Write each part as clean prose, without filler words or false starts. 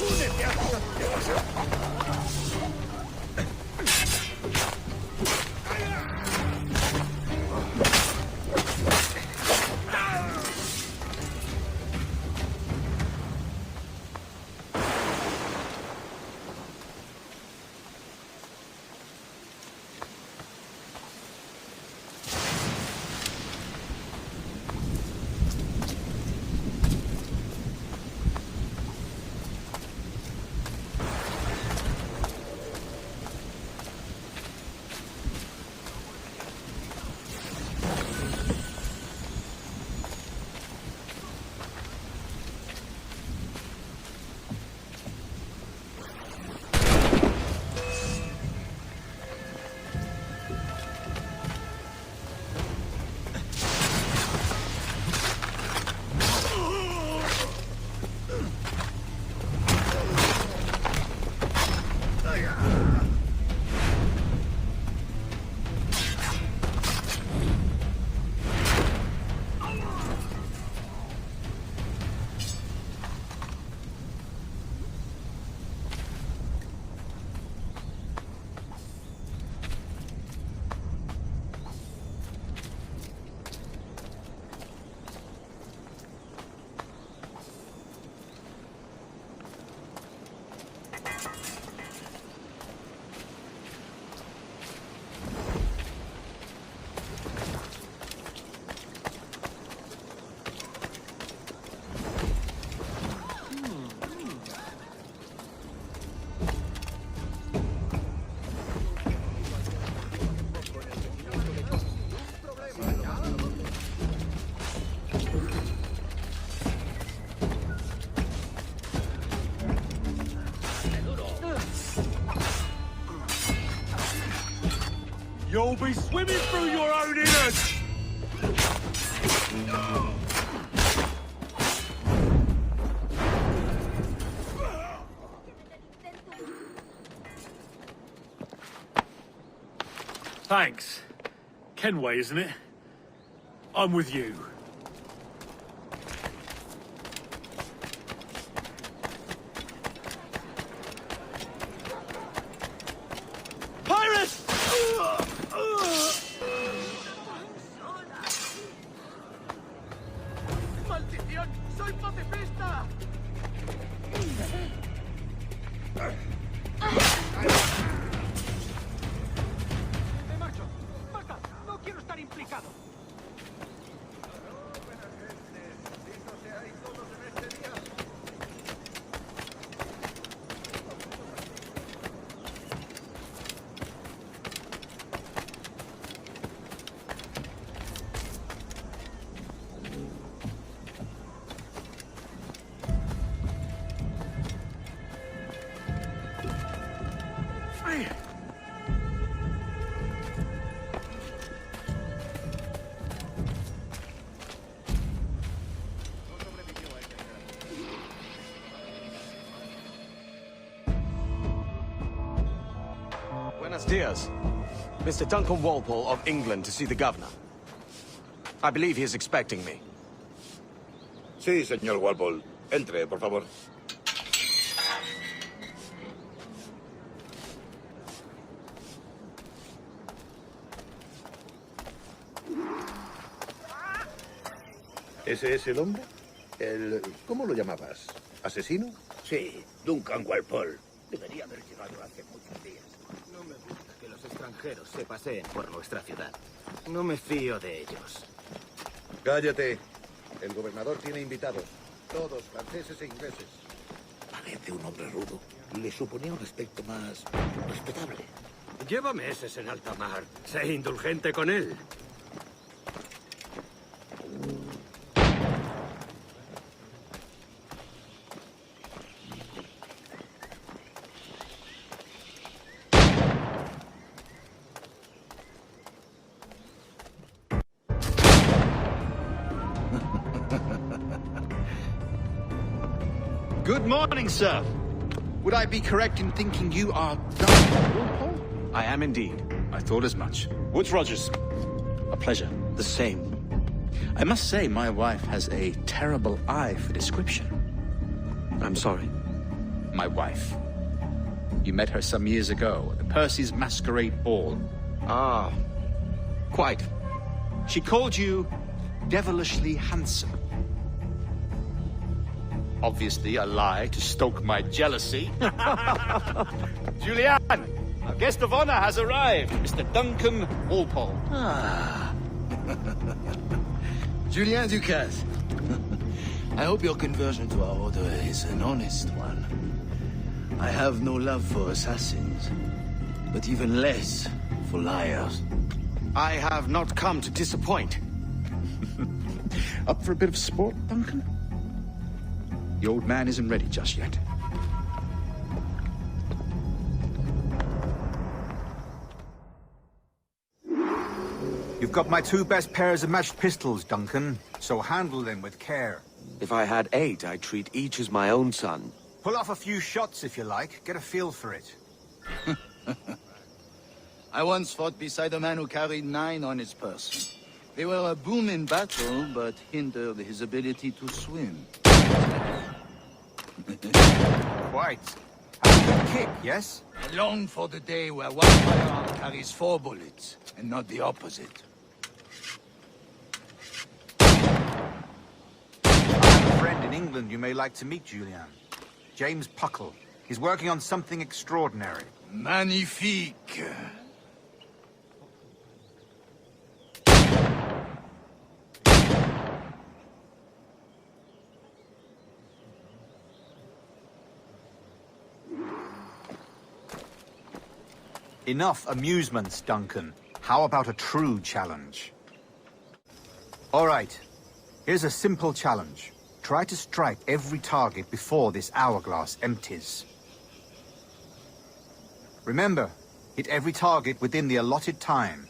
¡Únete a los antepasados! You'll be swimming through your own innards! Thanks. Kenway, isn't it? I'm with you. Pirates! ¡Maldición! ¡Soy pacifista! ¡Me marcho! ¡Basta! ¡No quiero estar implicado! Buenos dias. Mr. Duncan Walpole of England to see the governor. I believe he is expecting me. Sí, señor Walpole. Entre, por favor. ¿Ese es el hombre? ¿Cómo lo llamabas? ¿Asesino? Sí, Duncan Walpole. Debería haber llegado hace muchos días. No me gusta que los extranjeros se paseen por nuestra ciudad. No me fío de ellos. Cállate. El gobernador tiene invitados. Todos franceses e ingleses. Parece un hombre rudo. Le suponía un aspecto más respetable. Lleva meses en alta mar. Sé indulgente con él. Good morning, sir. Would I be correct in thinking you are Duncan Walpole? I am indeed. I thought as much. Woods Rogers. A pleasure. The same. I must say, my wife has a terrible eye for description. I'm sorry. My wife. You met her some years ago at the Percy's Masquerade Ball. Ah, quite. She called you devilishly handsome. Obviously a lie to stoke my jealousy. Julian, our guest of honor has arrived, Mr. Duncan Walpole. Julien Ducasse. I hope your conversion to our order is an honest one. I have no love for assassins, but even less for liars. I have not come to disappoint. Up for a bit of sport, Duncan? The old man isn't ready just yet. You've got my 2 best pairs of matched pistols, Duncan, so handle them with care. If I had 8, I'd treat each as my own son. Pull off a few shots if you like, get a feel for it. I once fought beside a man who carried 9 on his person. They were a boon in battle, but hindered his ability to swim. Quite. A good kick, yes? I long for the day where one firearm carries 4 bullets, and not the opposite. I have a friend in England you may like to meet, Julian. James Puckle. He's working on something extraordinary. Magnifique! Enough amusements, Duncan. How about a true challenge? All right. Here's a simple challenge. Try to strike every target before this hourglass empties. Remember, hit every target within the allotted time.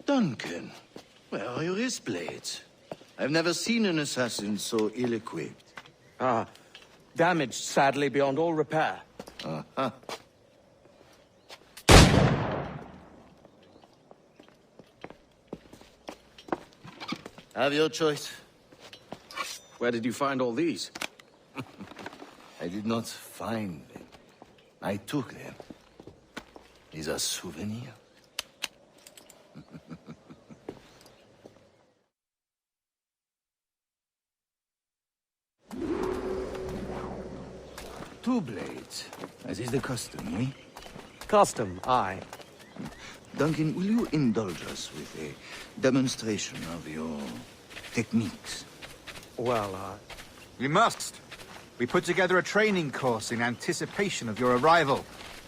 Duncan, where are your wrist blades? I've never seen an assassin so ill-equipped. Ah, damaged sadly beyond all repair. Uh-huh. Have your choice. Where did you find all these? I did not find them. I took them. These are souvenirs. Two blades, as is the custom, oui? Custom, aye. Duncan, will you indulge us with a demonstration of your techniques? Well, We must. We put together a training course in anticipation of your arrival.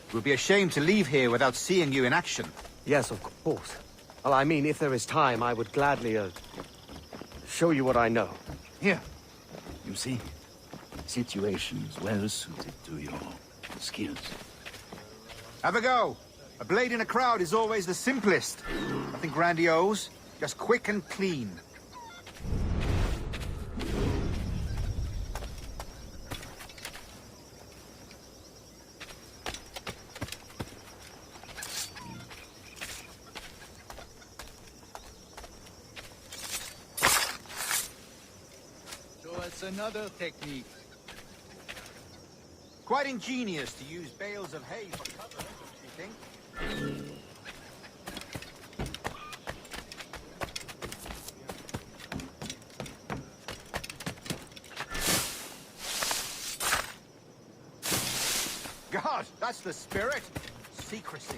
It would be a shame to leave here without seeing you in action. yes, of course. Well, I mean, if there is time, I would gladly, show you what I know. Here. You see? Situations well suited to your skills. Have a go. A blade in a crowd is always the simplest. Nothing grandiose, just quick and clean. Show us another technique. Quite ingenious to use bales of hay for cover, don't you think? God, that's the spirit. Secrecy.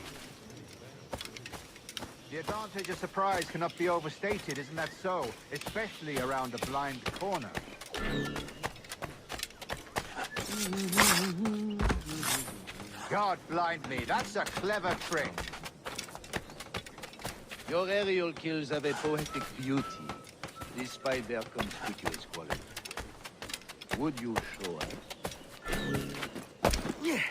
The advantage of surprise cannot be overstated, isn't that so? Especially around a blind corner. God blind me, that's a clever trick. Your aerial kills have a poetic beauty. despite their conspicuous quality. Would you show us? Yeah.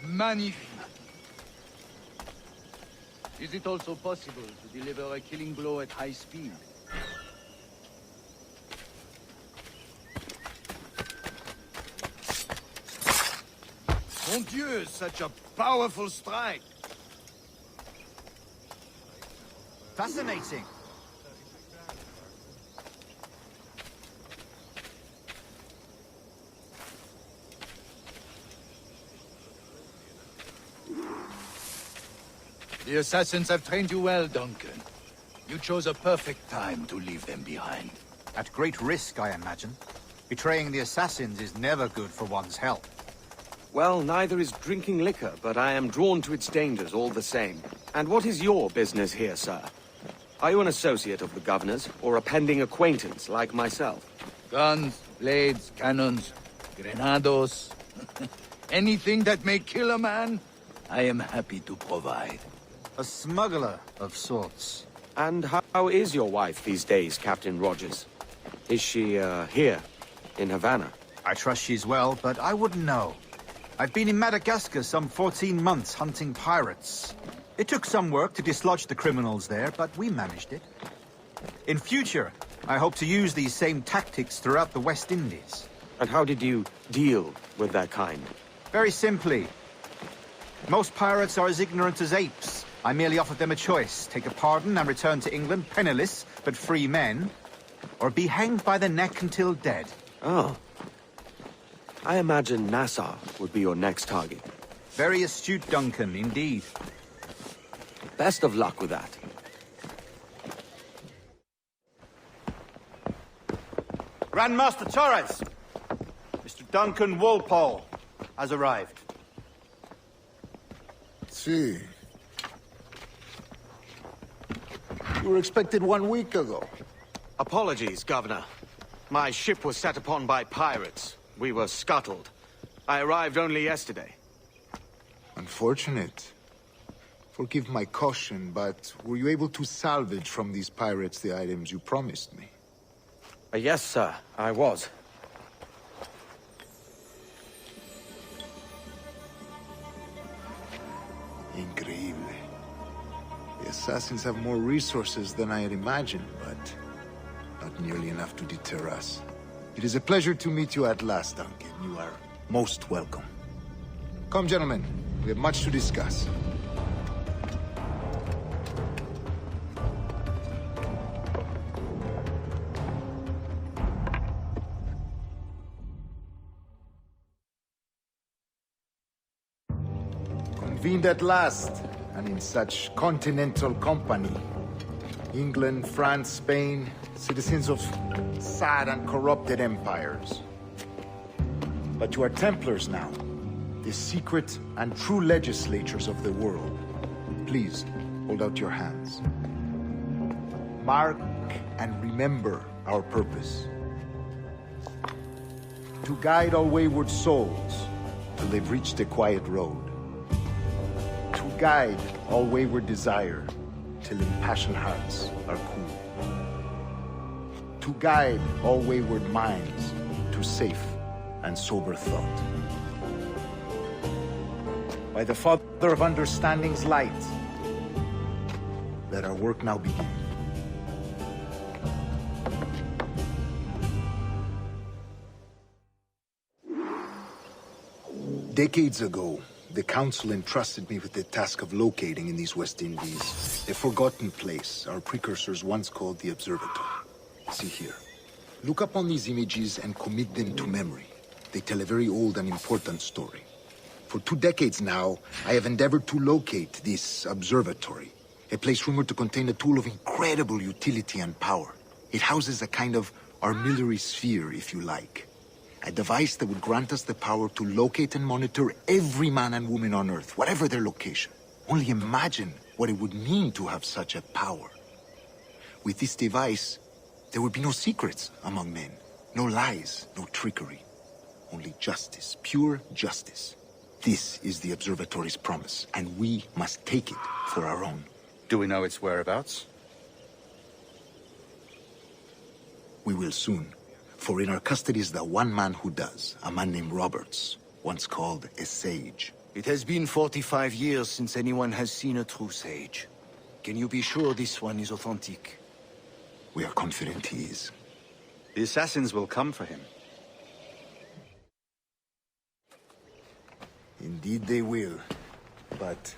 Magnifique. Is it also possible to deliver a killing blow at high speed? Mon Dieu, such a powerful strike! Fascinating. The assassins have trained you well, Duncan. You chose a perfect time to leave them behind. At great risk, I imagine. Betraying the assassins is never good for one's health. Well, neither is drinking liquor, but I am drawn to its dangers all the same. And what is your business here, sir? Are you an associate of the governor's, or a pending acquaintance like myself? Guns, blades, cannons, grenados. Anything that may kill a man, I am happy to provide. A smuggler of sorts. And how is your wife these days, Captain Rogers? Is she, here, in Havana? I trust she's well, but I wouldn't know. I've been in Madagascar some 14 months hunting pirates. It took some work to dislodge the criminals there, but we managed it. In future, I hope to use these same tactics throughout the West Indies. And how did you deal with that kind? Very simply. Most pirates are as ignorant as apes. I merely offered them a choice. Take a pardon and return to England penniless, but free men. Or be hanged by the neck until dead. Oh. I imagine Nassau would be your next target. Very astute, Duncan, indeed. Best of luck with that. Grandmaster Torres! Mr. Duncan Walpole has arrived. See. You were expected 1 week ago. Apologies, Governor. My ship was set upon by pirates. We were scuttled. I arrived only yesterday. Unfortunate. Forgive my caution, but were you able to salvage from these pirates the items you promised me? Yes, sir, I was. Increíble. The assassins have more resources than I had imagined, but not nearly enough to deter us. It is a pleasure to meet you at last, Duncan. You are most welcome. Come, gentlemen. We have much to discuss. Convened at last, and in such continental company. England, France, Spain, citizens of sad and corrupted empires. But you are Templars now, the secret and true legislators of the world. Please, hold out your hands. Mark and remember our purpose. To guide all wayward souls till they've reached a quiet road. To guide all wayward desire till impassioned hearts are cool. To guide all wayward minds to safe and sober thought. By the Father of Understanding's light, let our work now begin. Decades ago, the Council entrusted me with the task of locating in these West Indies a forgotten place our precursors once called the Observatory. See here. Look upon these images and commit them to memory. They tell a very old and important story. For 2 decades now, I have endeavored to locate this observatory, a place rumored to contain a tool of incredible utility and power. It houses a kind of armillary sphere, if you like. A device that would grant us the power to locate and monitor every man and woman on Earth, whatever their location. Only imagine what it would mean to have such a power. With this device, there would be no secrets among men. No lies, no trickery. Only justice, pure justice. This is the Observatory's promise, and we must take it for our own. Do we know its whereabouts? We will soon. For in our custody is the one man who does, a man named Roberts, once called a sage. It has been 45 years since anyone has seen a true sage. Can you be sure this one is authentic? We are confident he is. The assassins will come for him. Indeed they will. But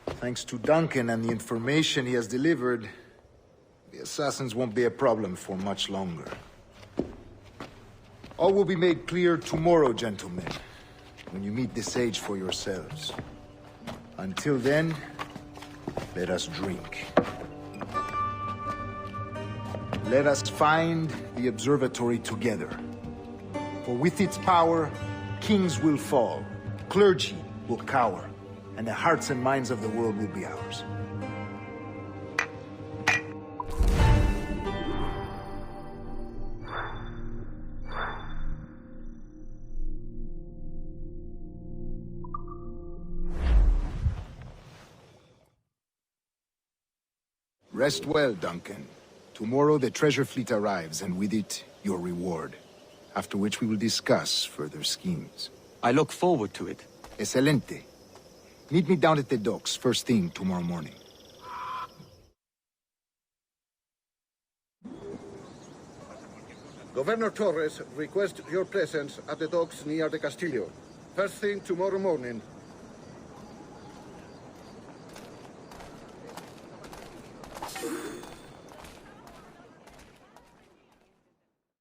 thanks to Duncan and the information he has delivered, the assassins won't be a problem for much longer. All will be made clear tomorrow, gentlemen, when you meet the sage for yourselves. Until then, let us drink. Let us find the observatory together. For with its power, kings will fall, clergy will cower, and the hearts and minds of the world will be ours. Rest well, Duncan. Tomorrow the treasure fleet arrives, and with it, your reward. After which we will discuss further schemes. I look forward to it. Excelente. Meet me down at the docks first thing tomorrow morning. Governor Torres requests your presence at the docks near the Castillo. First thing tomorrow morning,